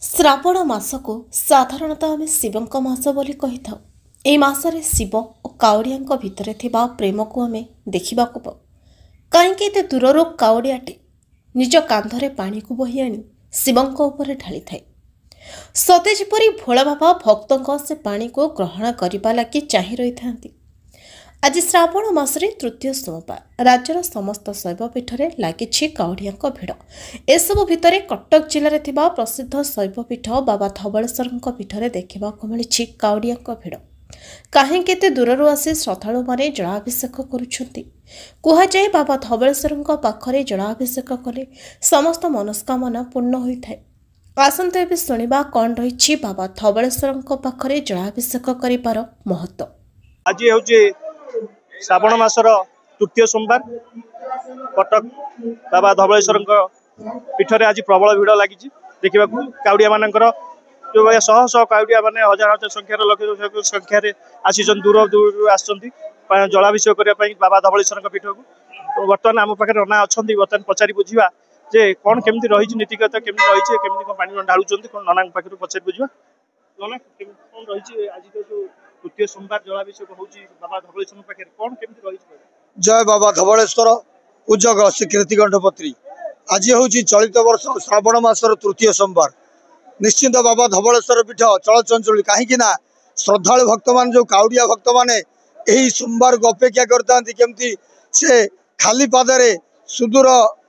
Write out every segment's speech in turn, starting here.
श्रावण मास को साधारणतः आम शिवंक मास बोली कही था। यह मासरे शिव और काउड़िया भितर थिबा प्रेम को आम देखा पाऊ। कहीं दूर काउड़ियाटे निज कांधरे पानी को बोही आनी शिवंक उपर ढाली थाए। सते जेपरी भोला बाबा भक्तों से पानी को ग्रहण करने लगी चाह रही था। आज श्रावण मासरे तृतीय सोमवार राज्यर समस्त शैवपीठ में लगी काउड़िया भिड़। एसबू भितर कटक जिले में प्रसिद्ध शैवपीठ बाबा धवलेश्वर पीठ में देखा मिली काउड़िया भिड़। कहीं दूर आसी श्रद्धालु मैंने जलाभिषेक करुए। बाबा धवलेश्वर पाखरे जलाभिषेक कले समस्त मनस्कामना पूर्ण होता है। आसंत ए शुणा कौन रही बाबा धवलेश्वर पाखरे जलाभिषेक कर महत्व। आज हूँ श्रावण मासर तृतीय सोमवार कटक बाबा धवलेश्वर पीठ में आज प्रबल भिड़ लगी। देखा काउड़िया मानकर जो भाई शह शह काउड़िया मैंने हजार हजार संख्यार लक्ष संख्यार आसी दूर दूर आसुच्च जलाभिषेक करने बाबा धवलेश्वर पीठ को। तो बर्तमान आम पाखे रना अच्छा बर्तमान पचारि बुझा जे कौन केमती रही नीतिगत केमती रही केमती पानी ढालुंट कौन नना पाखे पचारि बुझा नना कौन रही आज जो तृतीय सोमवार जलाभिषेक होची बाबा धवलेश्वर पाखे कौन केमती रही। जय बाबा धवलेश्वर पूजक श्री कीर्तिकंठपत्री। आज हूँ चलित वर्ष श्रावण मासर तृतीय सोमवार। निश्चिंत बाबा धवलेश्वर पीठ चलचंचल कहीं श्रद्धालु भक्त मान जो काउड़िया भक्त मैंने यही सोमवार को अपेक्षा करता केमती से खाली पादरे सुदूर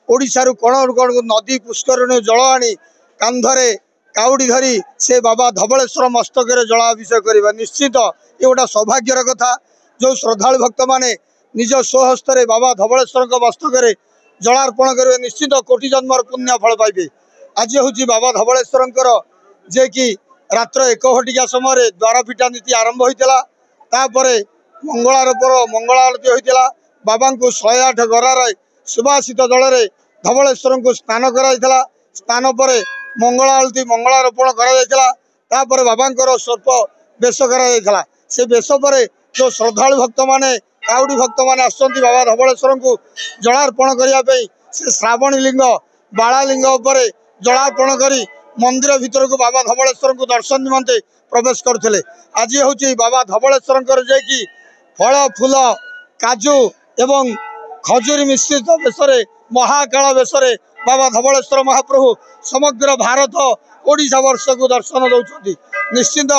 ओडिशा कण कण नदी पुष्कर जल आनी कांधरे काउड़ी धरी से बाबा धवलेश्वर मस्तक जलाभिषेक करवा निश्चित ये गोटा सौभाग्यर कथा। जो श्रद्धालु भक्त माने निज स्वहस्ते बाबा धवलेश्वर मस्तक जलार्पण करेंगे निश्चित कोटि जन्मर पुण्य फल पाइबे। आज हूँ बाबा धवलेश्वर जे कि रात्र 1 घटिका समय द्वारपीठा नीति आरंभ होता मंगलार मंगल आरती होता। बाबा को 108 गरार सुभाषित जल धवलेश्वर को स्नान करा। स्नान पर मंगल आरती मंगलारोपण करा। बाबा सर्प बेश करा। से बेश पर जो श्रद्धालु भक्त माने काउड़ी भक्त माने आसंती बाबा धवलेश्वर को जलार्पण करने से श्रावणी लिंग बाला लिंग पर जलार्पण करी मंदिर भीतर को बाबा धवलेश्वर को दर्शन निमंते प्रवेश करते। आज हूँ बाबा धवलेश्वर जे कि फल फूल काजू एवं खजुरी मिश्रित बेशरे महाकाल बेशरे बाबा धवलेश्वर महाप्रभु समग्र भारत ओडिशा वर्ष को दर्शन दौरान। निश्चिंत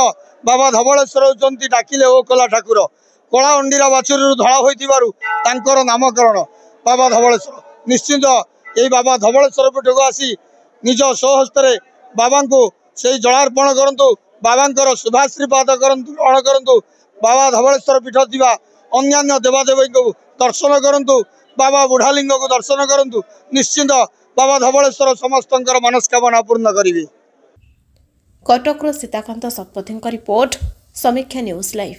बाबा धवलेश्वर होती डाकिले ओ कला ठाकुर कला अंडीरा बाछुरी धड़ा होकर नामकरण बाबा धवलेश्वर। निश्चिंत यही बाबा धवलेश्वर पीठ को आसी निज स्वहस्ते बाबा को से जलार्पण करूँ। बाबा शुभाश्रीपाद ग्रहण करूँ। बाबा धवलेश्वर पीठ थी अन्य देवादेवी को दर्शन करूँ। बाबा बुढ़ालिंग को दर्शन करूँ। निश्चिंत बाबा धवलेश्वर समस्त मनस्कामना पूर्ण करेंगे। कटक सीताकांत शतपथी रिपोर्ट समीक्षा न्यूज लाइव।